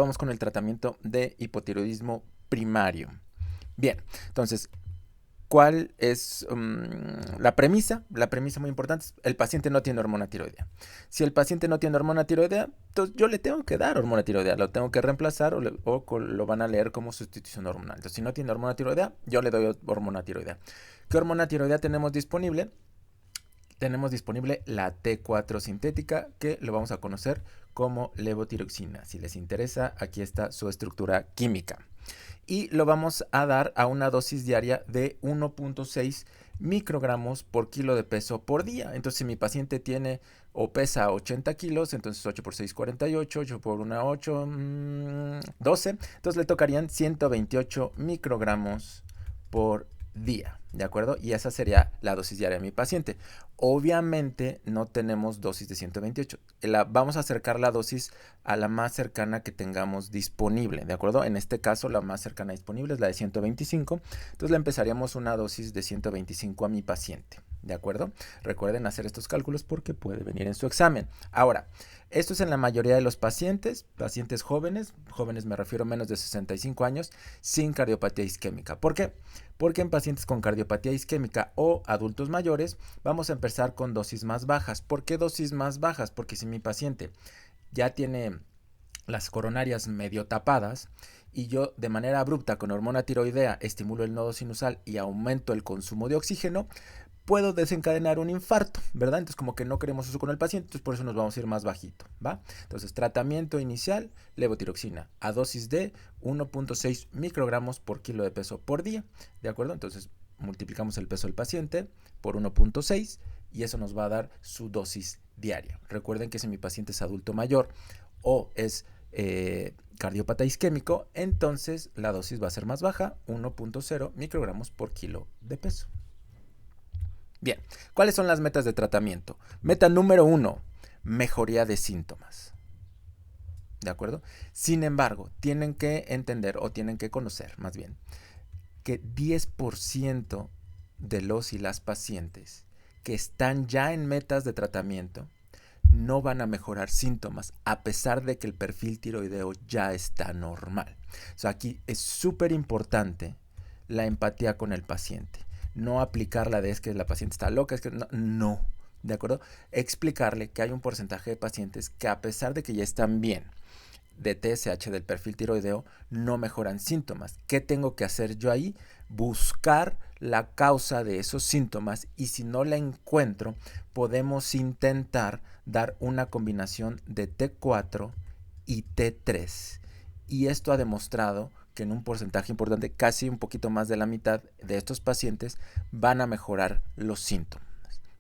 Vamos con el tratamiento de hipotiroidismo primario. Bien, entonces, ¿cuál es la premisa? La premisa muy importante es: el paciente no tiene hormona tiroidea. Si el paciente no tiene hormona tiroidea, entonces yo le tengo que dar hormona tiroidea, lo tengo que reemplazar o lo van a leer como sustitución hormonal. Entonces, si no tiene hormona tiroidea, yo le doy hormona tiroidea. ¿Qué hormona tiroidea tenemos disponible? Tenemos disponible la T4 sintética, que lo vamos a conocer como levotiroxina. Si les interesa, aquí está su estructura química. Y lo vamos a dar a una dosis diaria de 1.6 microgramos por kilo de peso por día. Entonces, si mi paciente tiene o pesa 80 kilos, entonces 8 por 6, 48, 8 por 1, 8, 12. Entonces le tocarían 128 microgramos por día, ¿de acuerdo? Y esa sería la dosis diaria de mi paciente. Obviamente no tenemos dosis de 128. Vamos a acercar la dosis a la más cercana que tengamos disponible, ¿de acuerdo? En este caso la más cercana disponible es la de 125. Entonces le empezaríamos una dosis de 125 a mi paciente, ¿de acuerdo? Recuerden hacer estos cálculos porque puede venir en su examen. Ahora, esto es en la mayoría de los pacientes jóvenes me refiero a menos de 65 años, sin cardiopatía isquémica. ¿Por qué? Porque en pacientes con cardiopatía isquémica o adultos mayores vamos a empezar con dosis más bajas. ¿Por qué dosis más bajas? Porque si mi paciente ya tiene las coronarias medio tapadas y yo de manera abrupta con hormona tiroidea estimulo el nodo sinusal y aumento el consumo de oxígeno, puedo desencadenar un infarto, ¿verdad? Entonces como que no queremos eso con el paciente, entonces por eso nos vamos a ir más bajito, ¿va? Entonces tratamiento inicial, levotiroxina a dosis de 1.6 microgramos por kilo de peso por día, ¿de acuerdo? Entonces multiplicamos el peso del paciente por 1.6 y eso nos va a dar su dosis diaria. Recuerden que si mi paciente es adulto mayor o es cardiópata isquémico, entonces la dosis va a ser más baja, 1.0 microgramos por kilo de peso. Bien, ¿cuáles son las metas de tratamiento? Meta número 1, mejoría de síntomas. ¿De acuerdo? Sin embargo, tienen que entender o tienen que conocer, más bien, que 10% de los y las pacientes que están ya en metas de tratamiento no van a mejorar síntomas a pesar de que el perfil tiroideo ya está normal. O sea, aquí es súper importante la empatía con el paciente. No aplicarla de es que la paciente está loca, es que no, ¿de acuerdo? Explicarle que hay un porcentaje de pacientes que a pesar de que ya están bien de TSH del perfil tiroideo, no mejoran síntomas. ¿Qué tengo que hacer yo ahí? Buscar la causa de esos síntomas y si no la encuentro, podemos intentar dar una combinación de T4 y T3. Y esto ha demostrado que en un porcentaje importante, casi un poquito más de la mitad de estos pacientes van a mejorar los síntomas.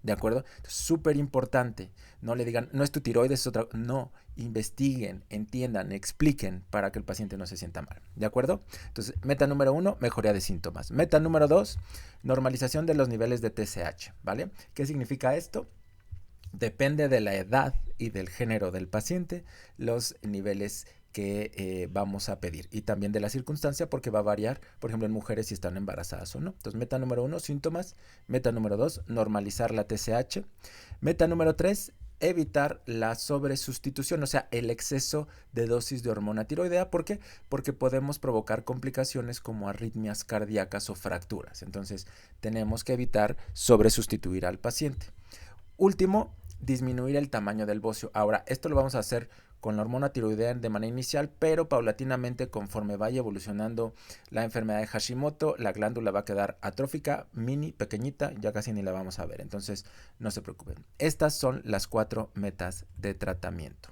¿De acuerdo? Súper importante. No le digan, no es tu tiroides, es otra. No, investiguen, entiendan, expliquen para que el paciente no se sienta mal. ¿De acuerdo? Entonces, meta número 1, mejoría de síntomas. Meta número 2, normalización de los niveles de TSH. ¿Vale? ¿Qué significa esto? Depende de la edad y del género del paciente, los niveles que vamos a pedir y también de la circunstancia porque va a variar, por ejemplo, en mujeres si están embarazadas o no. Entonces, meta número 1, síntomas. Meta número 2, normalizar la TSH. Meta número 3, evitar la sobresustitución, o sea, el exceso de dosis de hormona tiroidea. ¿Por qué? Porque podemos provocar complicaciones como arritmias cardíacas o fracturas. Entonces, tenemos que evitar sobresustituir al paciente. Último, disminuir el tamaño del bocio. Ahora, esto lo vamos a hacer con la hormona tiroidea de manera inicial, pero paulatinamente conforme vaya evolucionando la enfermedad de Hashimoto, la glándula va a quedar atrófica, mini, pequeñita, ya casi ni la vamos a ver. Entonces, no se preocupen. Estas son las 4 metas de tratamiento.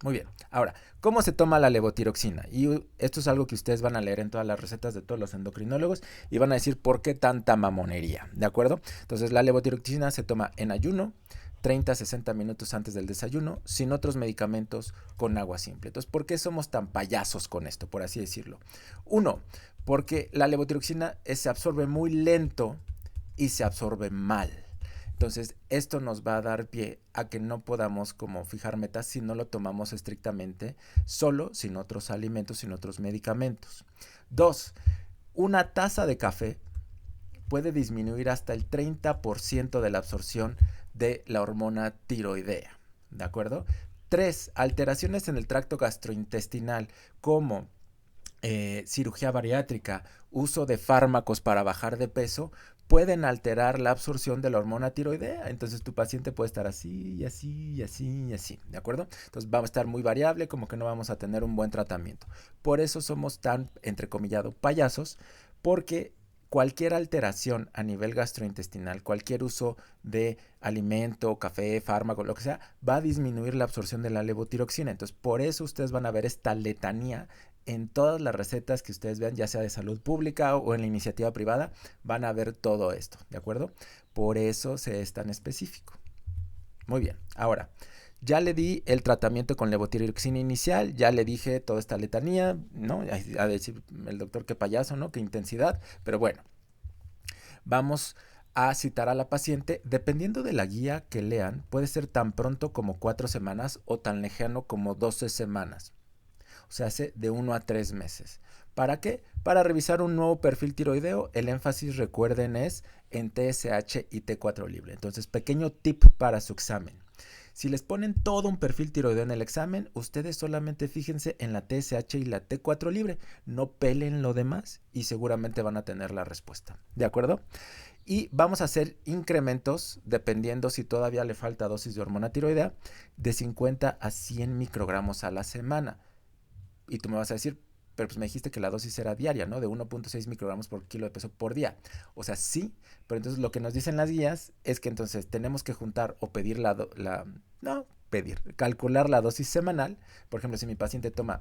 Muy bien. Ahora, ¿cómo se toma la levotiroxina? Y esto es algo que ustedes van a leer en todas las recetas de todos los endocrinólogos y van a decir por qué tanta mamonería, ¿de acuerdo? Entonces, la levotiroxina se toma en ayuno, 30 a 60 minutos antes del desayuno, sin otros medicamentos, con agua simple. Entonces, ¿por qué somos tan payasos con esto, por así decirlo? Uno, porque la levotiroxina se absorbe muy lento y se absorbe mal. Entonces, esto nos va a dar pie a que no podamos como fijar metas si no lo tomamos estrictamente, solo, sin otros alimentos, sin otros medicamentos. 2, una taza de café puede disminuir hasta el 30% de la absorción de la hormona tiroidea, ¿de acuerdo? 3, alteraciones en el tracto gastrointestinal como cirugía bariátrica, uso de fármacos para bajar de peso, pueden alterar la absorción de la hormona tiroidea. Entonces tu paciente puede estar así y así y así y así, ¿de acuerdo? Entonces va a estar muy variable, como que no vamos a tener un buen tratamiento. Por eso somos tan, entrecomillado, payasos, porque cualquier alteración a nivel gastrointestinal, cualquier uso de alimento, café, fármaco, lo que sea, va a disminuir la absorción de la levotiroxina. Entonces, por eso ustedes van a ver esta letanía en todas las recetas que ustedes vean, ya sea de salud pública o en la iniciativa privada, van a ver todo esto, ¿de acuerdo? Por eso se es tan específico. Muy bien, ahora, ya le di el tratamiento con levotiroxina inicial, ya le dije toda esta letanía, ¿no? A decir el doctor qué payaso, ¿no? Qué intensidad, pero bueno, vamos a citar a la paciente, dependiendo de la guía que lean, puede ser tan pronto como 4 semanas o tan lejano como 12 semanas. O sea, hace de 1 a 3 meses. ¿Para qué? Para revisar un nuevo perfil tiroideo. El énfasis, recuerden, es en TSH y T4 libre. Entonces, pequeño tip para su examen. Si les ponen todo un perfil tiroideo en el examen, ustedes solamente fíjense en la TSH y la T4 libre. No pelen lo demás y seguramente van a tener la respuesta. ¿De acuerdo? Y vamos a hacer incrementos, dependiendo si todavía le falta dosis de hormona tiroidea, de 50 a 100 microgramos a la semana. Y tú me vas a decir, pero pues me dijiste que la dosis era diaria, ¿no? De 1.6 microgramos por kilo de peso por día. O sea, sí, pero entonces lo que nos dicen las guías es que entonces tenemos que juntar o pedir calcular la dosis semanal. Por ejemplo, si mi paciente toma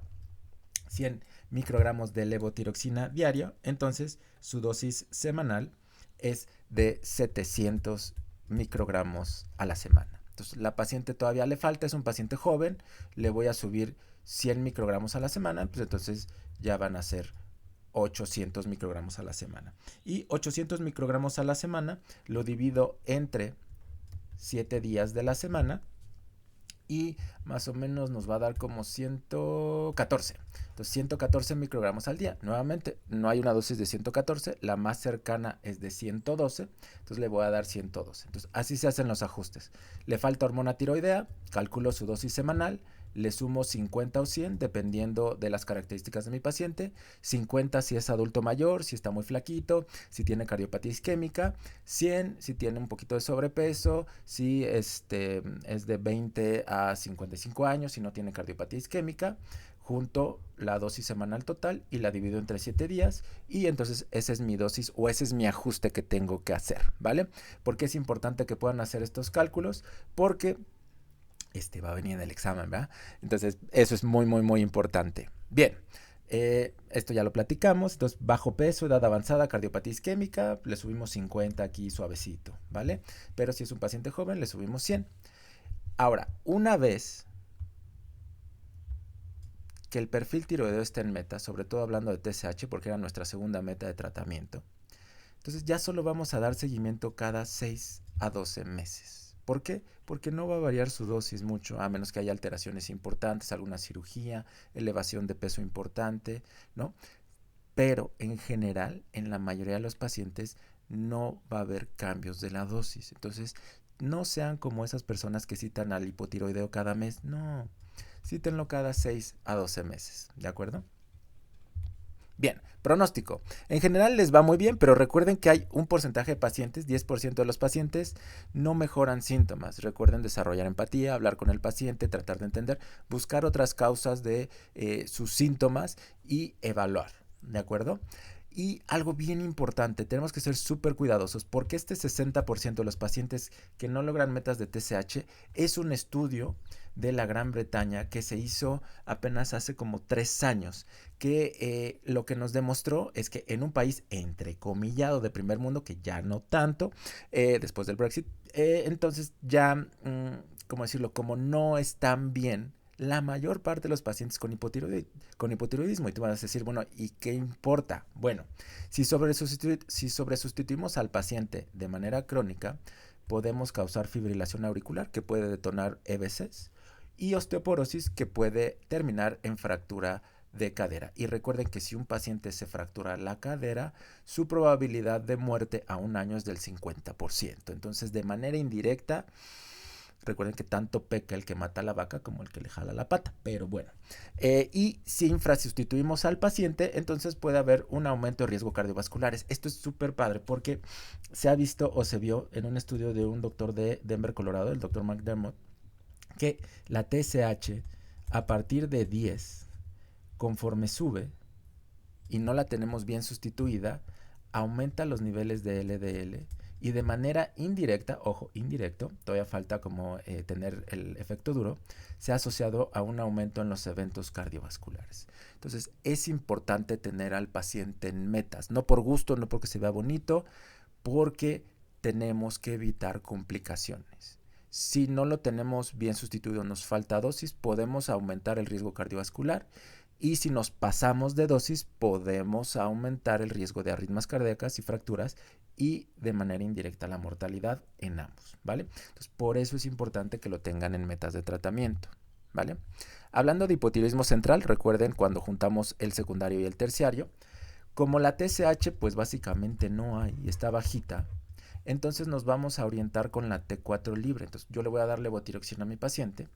100 microgramos de levotiroxina diario, entonces su dosis semanal es de 700 microgramos a la semana. Entonces, la paciente todavía le falta, es un paciente joven, le voy a subir 100 microgramos a la semana, pues entonces ya van a ser 800 microgramos a la semana. Y 800 microgramos a la semana lo divido entre 7 días de la semana y más o menos nos va a dar como 114. Entonces 114 microgramos al día. Nuevamente, no hay una dosis de 114, la más cercana es de 112, entonces le voy a dar 112. Entonces así se hacen los ajustes. Le falta hormona tiroidea, calculo su dosis semanal, le sumo 50 o 100 dependiendo de las características de mi paciente. 50 si es adulto mayor, si está muy flaquito, si tiene cardiopatía isquémica. 100 si tiene un poquito de sobrepeso, si es de 20 a 55 años, si no tiene cardiopatía isquémica. Junto la dosis semanal total y la divido entre 7 días y entonces esa es mi dosis o ese es mi ajuste que tengo que hacer, ¿vale? Porque es importante que puedan hacer estos cálculos porque va a venir en el examen, ¿verdad? Entonces, eso es muy, muy, muy importante. Bien, esto ya lo platicamos. Entonces, bajo peso, edad avanzada, cardiopatía isquémica, le subimos 50 aquí suavecito, ¿vale? Pero si es un paciente joven, le subimos 100. Ahora, una vez que el perfil tiroideo está en meta, sobre todo hablando de TSH, porque era nuestra segunda meta de tratamiento, entonces ya solo vamos a dar seguimiento cada 6 a 12 meses. ¿Por qué? Porque no va a variar su dosis mucho, a menos que haya alteraciones importantes, alguna cirugía, elevación de peso importante, ¿no? Pero en general, en la mayoría de los pacientes, no va a haber cambios de la dosis. Entonces, no sean como esas personas que citan al hipotiroideo cada mes. No, cítenlo cada 6 a 12 meses, ¿de acuerdo? Bien, pronóstico. En general les va muy bien, pero recuerden que hay un porcentaje de pacientes, 10% de los pacientes, no mejoran síntomas. Recuerden desarrollar empatía, hablar con el paciente, tratar de entender, buscar otras causas de sus síntomas y evaluar, ¿de acuerdo? Y algo bien importante, tenemos que ser súper cuidadosos porque este 60% de los pacientes que no logran metas de TSH es un estudio de la Gran Bretaña que se hizo apenas hace como 3 años, que lo que nos demostró es que en un país entrecomillado de primer mundo, que ya no tanto, después del Brexit, entonces ya, ¿cómo decirlo? Como no están bien la mayor parte de los pacientes con hipotiroidismo. Y tú vas a decir, bueno, ¿y qué importa? Bueno, si sobresustituimos al paciente de manera crónica, podemos causar fibrilación auricular que puede detonar EBCs y osteoporosis que puede terminar en fractura de cadera. Y recuerden que si un paciente se fractura la cadera, su probabilidad de muerte a un año es del 50%. Entonces, de manera indirecta, Recuerden que tanto peca el que mata a la vaca como el que le jala la pata, pero bueno. Y si infrasustituimos al paciente, entonces puede haber un aumento de riesgo cardiovasculares. Esto es súper padre porque se ha visto o se vio en un estudio de un doctor de Denver, Colorado, el doctor McDermott, que la TSH a partir de 10, conforme sube y no la tenemos bien sustituida, aumenta los niveles de LDL y de manera indirecta, ojo, indirecto, todavía falta como tener el efecto duro, se ha asociado a un aumento en los eventos cardiovasculares. Entonces es importante tener al paciente en metas, no por gusto, no porque se vea bonito, porque tenemos que evitar complicaciones. Si no lo tenemos bien sustituido, nos falta dosis, podemos aumentar el riesgo cardiovascular. Y si nos pasamos de dosis, podemos aumentar el riesgo de arritmias cardíacas y fracturas y de manera indirecta la mortalidad en ambos, ¿vale? Entonces, por eso es importante que lo tengan en metas de tratamiento, ¿vale? Hablando de hipotiroidismo central, recuerden cuando juntamos el secundario y el terciario, como la TSH pues básicamente no hay y está bajita, entonces nos vamos a orientar con la T4 libre. Entonces yo le voy a dar levotiroxina a mi paciente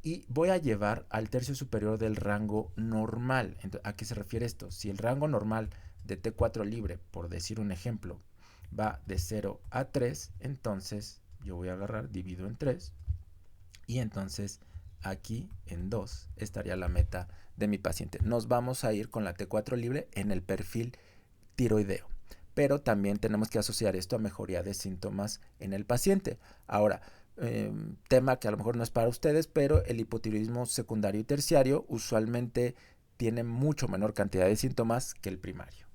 y voy a llevar al tercio superior del rango normal. Entonces, ¿a qué se refiere esto? Si el rango normal de T4 libre, por decir un ejemplo, va de 0 a 3, entonces yo voy a agarrar, divido en 3 y entonces aquí en 2 estaría la meta de mi paciente. Nos vamos a ir con la T4 libre en el perfil tiroideo, pero también tenemos que asociar esto a mejoría de síntomas en el paciente. Ahora, tema que a lo mejor no es para ustedes, pero el hipotiroidismo secundario y terciario usualmente tiene mucho menor cantidad de síntomas que el primario.